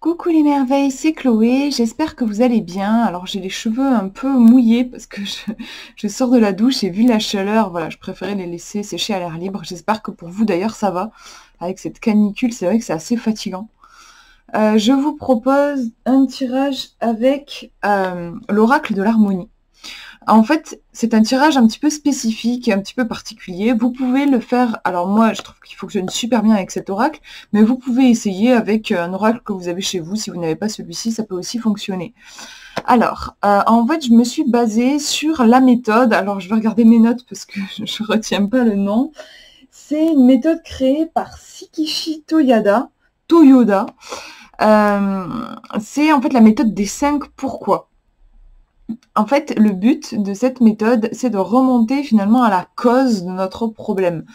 Coucou les merveilles, c'est Chloé, j'espère que vous allez bien. Alors j'ai les cheveux un peu mouillés parce que je sors de la douche et vu la chaleur, voilà, je préférais les laisser sécher à l'air libre. J'espère que pour vous d'ailleurs ça va. Avec cette canicule, c'est vrai que c'est assez fatigant. Je vous propose un tirage avec l'oracle de l'harmonie. En fait, c'est un tirage un petit peu spécifique et un petit peu particulier. Vous pouvez le faire, alors moi je trouve qu'il fonctionne super bien avec cet oracle, mais vous pouvez essayer avec un oracle que vous avez chez vous. Si vous n'avez pas celui-ci, ça peut aussi fonctionner. Alors, en fait, je me suis basée sur la méthode. Alors, je vais regarder mes notes parce que je ne retiens pas le nom. C'est une méthode créée par Shikishi Toyoda. C'est en fait la méthode des 5 pourquoi. En fait, le but de cette méthode, c'est de remonter finalement à la cause de notre problème.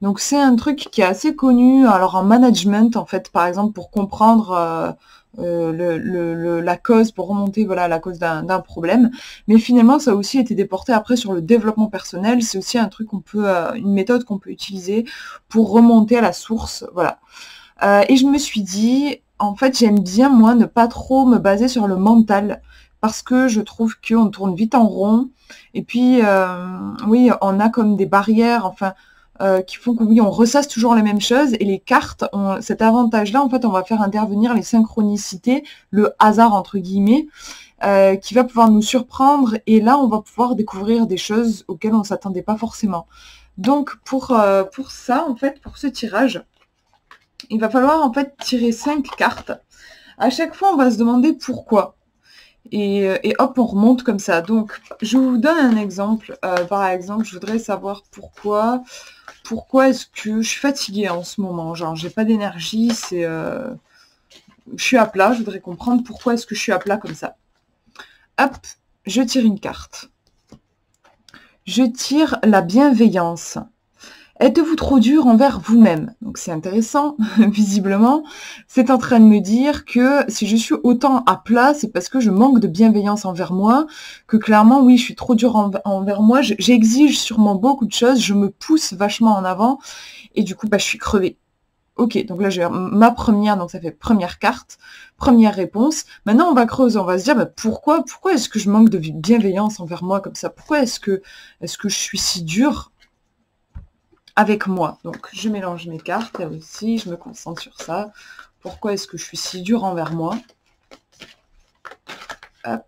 Donc c'est un truc qui est assez connu, alors en management, en fait, par exemple, pour comprendre la cause, pour remonter voilà, à la cause d'un problème. Mais finalement, ça a aussi été déporté après sur le développement personnel. C'est aussi un truc une méthode qu'on peut utiliser pour remonter à la source. Voilà. Et je me suis dit, en fait, j'aime bien, moi, ne pas trop me baser sur le mental parce que je trouve qu'on tourne vite en rond. Et puis, oui, on a comme des barrières, enfin, qui font que oui, on ressasse toujours les mêmes choses. Et les cartes ont cet avantage-là, en fait, on va faire intervenir les synchronicités, le hasard, entre guillemets, qui va pouvoir nous surprendre. Et là, on va pouvoir découvrir des choses auxquelles on ne s'attendait pas forcément. Donc, pour ça, en fait, pour ce tirage, il va falloir en fait tirer 5 cartes. À chaque fois, on va se demander pourquoi. Et hop, on remonte comme ça. Donc, je vous donne un exemple. Par exemple, je voudrais savoir pourquoi est-ce que je suis fatiguée en ce moment. Genre, j'ai pas d'énergie, je suis à plat. Je voudrais comprendre pourquoi est-ce que je suis à plat comme ça. Hop, je tire une carte. Je tire la bienveillance. Êtes-vous trop dur envers vous-même? Donc c'est intéressant, visiblement. C'est en train de me dire que si je suis autant à plat, c'est parce que je manque de bienveillance envers moi, que clairement, oui, je suis trop dur envers moi, j'exige sûrement beaucoup de choses, je me pousse vachement en avant, et du coup, je suis crevée. Ok, donc là, j'ai ma première, donc ça fait première carte, première réponse. Maintenant, on va creuser, on va se dire, pourquoi est-ce que je manque de bienveillance envers moi comme ça? Pourquoi est-ce que je suis si dure avec moi? Donc, je mélange mes cartes, là aussi, je me concentre sur ça. Pourquoi est-ce que je suis si dure envers moi? Hop.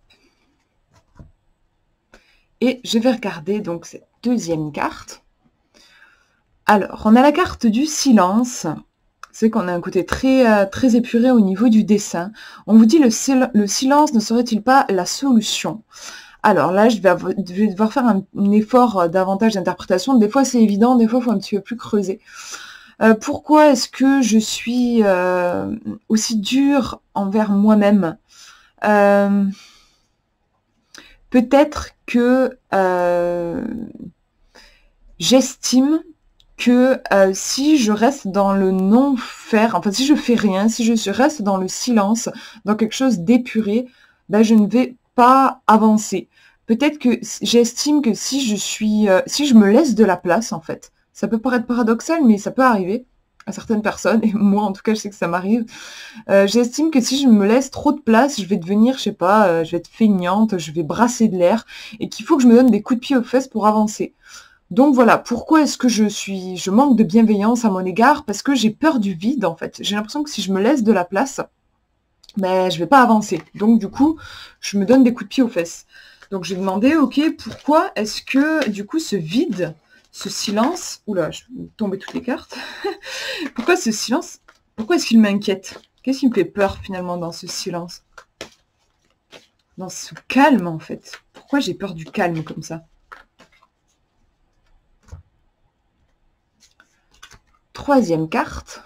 Et je vais regarder donc cette deuxième carte. Alors, on a la carte du silence. C'est qu'on a un côté très, très épuré au niveau du dessin. On vous dit le silence ne serait-il pas la solution? Alors là, je vais devoir faire un effort davantage d'interprétation. Des fois, c'est évident, des fois, il faut un petit peu plus creuser. Pourquoi est-ce que je suis aussi dure envers moi-même? Peut-être que j'estime que si je reste dans le non-faire, enfin si je fais rien, si je reste dans le silence, dans quelque chose d'épuré, je ne vais pas avancer. Peut-être que j'estime que si je me laisse de la place, en fait, ça peut paraître paradoxal, mais ça peut arriver à certaines personnes, et moi en tout cas je sais que ça m'arrive, j'estime que si je me laisse trop de place, je vais devenir, je sais pas, je vais être feignante, je vais brasser de l'air, et qu'il faut que je me donne des coups de pied aux fesses pour avancer. Donc voilà, pourquoi est-ce que je manque de bienveillance à mon égard? Parce que j'ai peur du vide, en fait. J'ai l'impression que si je me laisse de la place, je vais pas avancer. Donc du coup, je me donne des coups de pied aux fesses. Donc j'ai demandé, ok, pourquoi est-ce que du coup ce vide, ce silence, oula, je vais tomber toutes les cartes. Pourquoi ce silence, pourquoi est-ce qu'il m'inquiète? Qu'est-ce qui me fait peur finalement dans ce silence? Dans ce calme en fait. Pourquoi j'ai peur du calme comme ça? Troisième carte.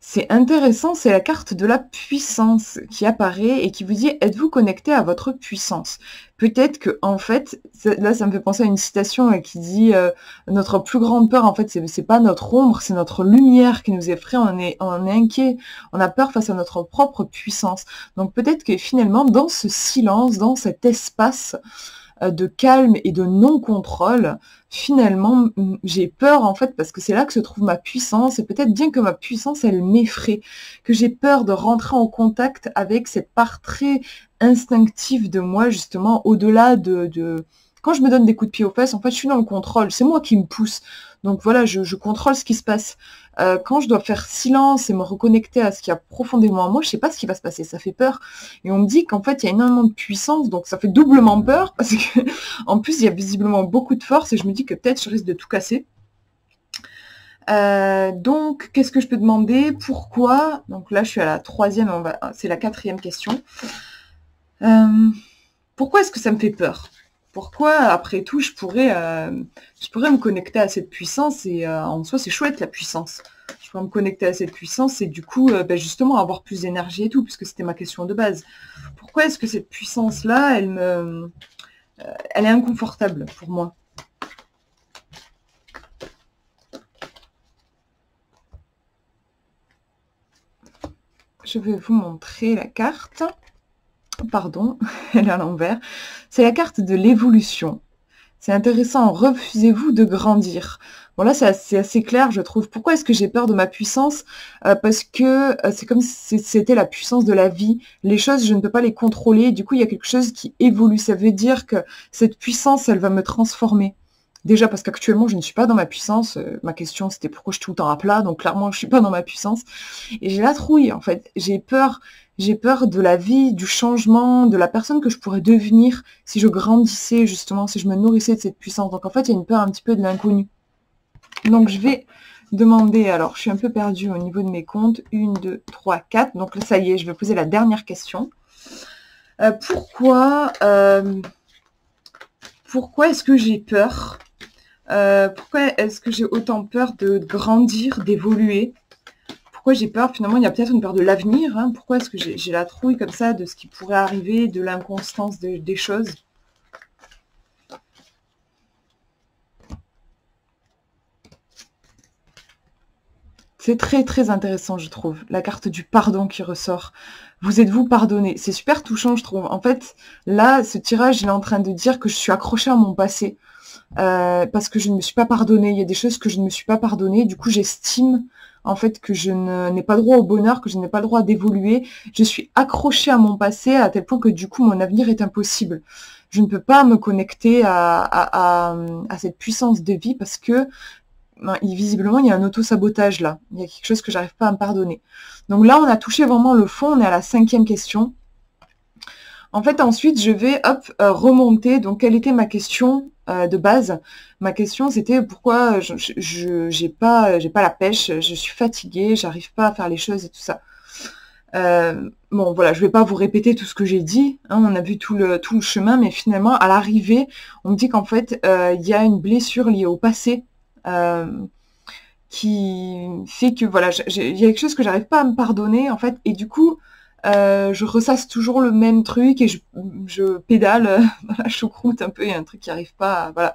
C'est intéressant, c'est la carte de la puissance qui apparaît et qui vous dit « Êtes-vous connecté à votre puissance ?» Peut-être que, en fait, là ça me fait penser à une citation qui dit Notre plus grande peur, en fait, c'est pas notre ombre, c'est notre lumière qui nous effraie, on est inquiet, on a peur face à notre propre puissance. » Donc peut-être que finalement, dans ce silence, dans cet espace, de calme et de non-contrôle, finalement, j'ai peur en fait, parce que c'est là que se trouve ma puissance, et peut-être bien que ma puissance, elle m'effraie, que j'ai peur de rentrer en contact avec cette part très instinctive de moi, justement, au-delà de... Quand je me donne des coups de pied aux fesses, en fait, je suis dans le contrôle, c'est moi qui me pousse. Donc voilà, je contrôle ce qui se passe. Quand je dois faire silence et me reconnecter à ce qu'il y a profondément en moi, je sais pas ce qui va se passer, ça fait peur. Et on me dit qu'en fait, il y a énormément de puissance, donc ça fait doublement peur, parce que en plus, il y a visiblement beaucoup de force, et je me dis que peut-être je risque de tout casser. Donc, qu'est-ce que je peux demander? Pourquoi? Donc là, je suis à la troisième, c'est la quatrième question. Pourquoi est-ce que ça me fait peur? Pourquoi, après tout, je pourrais me connecter à cette puissance, et en soi, c'est chouette la puissance. Je pourrais me connecter à cette puissance et du coup, justement, avoir plus d'énergie et tout, puisque c'était ma question de base. Pourquoi est-ce que cette puissance-là, elle est inconfortable pour moi? Je vais vous montrer la carte. Pardon, elle est à l'envers. C'est la carte de l'évolution. C'est intéressant, refusez-vous de grandir. Bon là, c'est assez clair, je trouve. Pourquoi est-ce que j'ai peur de ma puissance? Parce que c'est comme si c'était la puissance de la vie. Les choses, je ne peux pas les contrôler. Du coup, il y a quelque chose qui évolue. Ça veut dire que cette puissance, elle va me transformer. Déjà parce qu'actuellement, je ne suis pas dans ma puissance. Ma question, c'était pourquoi je suis tout le temps à plat. Donc clairement, je suis pas dans ma puissance. Et j'ai la trouille, en fait. J'ai peur. J'ai peur de la vie, du changement, de la personne que je pourrais devenir si je grandissais, justement, si je me nourrissais de cette puissance. Donc en fait, il y a une peur un petit peu de l'inconnu. Donc je vais demander, alors je suis un peu perdue au niveau de mes comptes, 1, 2, 3, 4. Donc là, ça y est, je vais poser la dernière question. Pourquoi est-ce que j'ai peur? Pourquoi est-ce que j'ai autant peur de grandir, d'évoluer? Pourquoi j'ai peur? Finalement, il y a peut-être une peur de l'avenir. Hein. Pourquoi est-ce que j'ai la trouille comme ça de ce qui pourrait arriver, de l'inconstance des choses? C'est très très intéressant, je trouve. La carte du pardon qui ressort. Vous êtes-vous pardonné? C'est super touchant, je trouve. En fait, là, ce tirage, il est en train de dire que je suis accrochée à mon passé. Parce que je ne me suis pas pardonnée. Il y a des choses que je ne me suis pas pardonnées. Du coup, j'estime en fait que je n'ai pas le droit au bonheur, que je n'ai pas le droit d'évoluer. Je suis accrochée à mon passé à tel point que du coup, mon avenir est impossible. Je ne peux pas me connecter à cette puissance de vie parce que visiblement, il y a un auto-sabotage là. Il y a quelque chose que j'arrive pas à me pardonner. Donc là, on a touché vraiment le fond. On est à la 5e question. En fait, ensuite, je vais remonter. Donc, quelle était ma question de base? Ma question, c'était pourquoi j'ai pas la pêche, je suis fatiguée, j'arrive pas à faire les choses et tout ça. Bon, voilà, je vais pas vous répéter tout ce que j'ai dit. Hein, on a vu tout le chemin, mais finalement, à l'arrivée, on me dit qu'en fait, il y a une blessure liée au passé. Qui fait que voilà, il y a quelque chose que j'arrive pas à me pardonner en fait, et du coup je ressasse toujours le même truc et je pédale dans la choucroute un peu, il y a un truc qui arrive pas, voilà.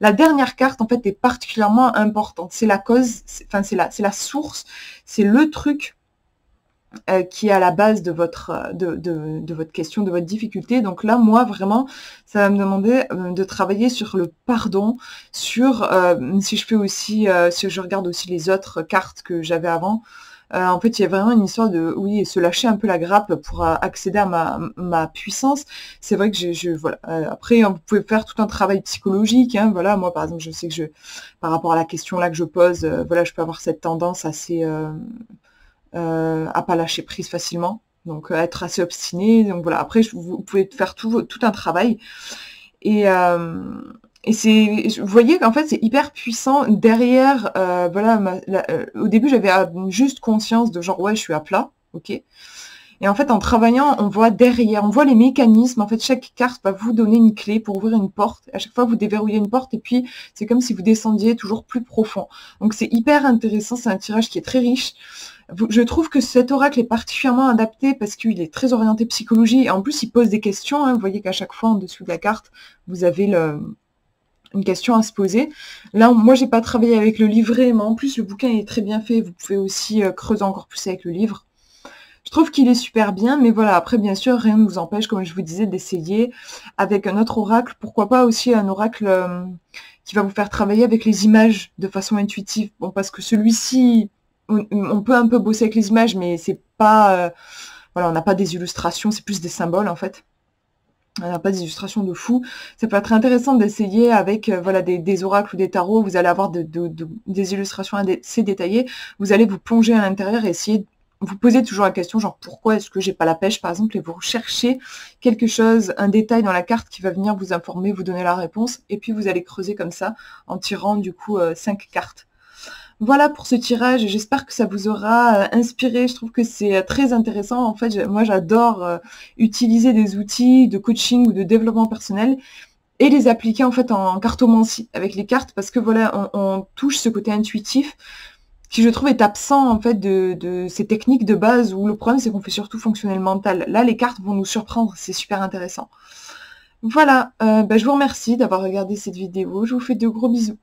La dernière carte en fait est particulièrement importante, c'est la cause, c'est la source, c'est le truc qui est à la base de votre question, de votre difficulté. Donc là, moi, vraiment, ça va me demander de travailler sur le pardon, sur, si je fais aussi, si je regarde aussi les autres cartes que j'avais avant, en fait, il y a vraiment une histoire de, oui, se lâcher un peu la grappe pour accéder à ma puissance. C'est vrai que voilà. Après, vous pouvez faire tout un travail psychologique. Hein, voilà, moi, par exemple, je sais que par rapport à la question là que je pose, voilà, je peux avoir cette tendance assez à pas lâcher prise facilement, donc être assez obstiné. Donc voilà. Après, vous pouvez faire tout un travail et vous voyez qu'en fait c'est hyper puissant derrière. Voilà, au début j'avais juste conscience de genre ouais je suis à plat, ok. Et en fait en travaillant on voit derrière, on voit les mécanismes. En fait chaque carte va vous donner une clé pour ouvrir une porte. À chaque fois vous déverrouillez une porte et puis c'est comme si vous descendiez toujours plus profond. Donc c'est hyper intéressant, c'est un tirage qui est très riche. Je trouve que cet oracle est particulièrement adapté parce qu'il est très orienté psychologie et en plus il pose des questions. Hein. Vous voyez qu'à chaque fois en dessous de la carte vous avez une question à se poser. Là, moi, j'ai pas travaillé avec le livret, mais en plus, le bouquin est très bien fait. Vous pouvez aussi creuser encore plus avec le livre. Je trouve qu'il est super bien, mais voilà, après bien sûr, rien ne vous empêche, comme je vous disais, d'essayer avec un autre oracle. Pourquoi pas aussi un oracle qui va vous faire travailler avec les images de façon intuitive. Bon, parce que celui-ci, on peut un peu bosser avec les images, mais c'est pas... voilà, on n'a pas des illustrations, c'est plus des symboles en fait. On n'a pas des illustrations de fou. Ça peut être intéressant d'essayer avec voilà, des oracles ou des tarots. Vous allez avoir des illustrations assez détaillées. Vous allez vous plonger à l'intérieur et essayer de vous poser toujours la question, genre pourquoi est-ce que j'ai pas la pêche, par exemple, et vous recherchez quelque chose, un détail dans la carte qui va venir vous informer, vous donner la réponse, et puis vous allez creuser comme ça, en tirant du coup 5 cartes. Voilà pour ce tirage, j'espère que ça vous aura inspiré. Je trouve que c'est très intéressant. En fait, moi j'adore utiliser des outils de coaching ou de développement personnel et les appliquer en fait en cartomancie avec les cartes parce que voilà, on touche ce côté intuitif qui je trouve est absent en fait de ces techniques de base où le problème c'est qu'on fait surtout fonctionner le mental. Là, les cartes vont nous surprendre, c'est super intéressant. Voilà, je vous remercie d'avoir regardé cette vidéo. Je vous fais de gros bisous.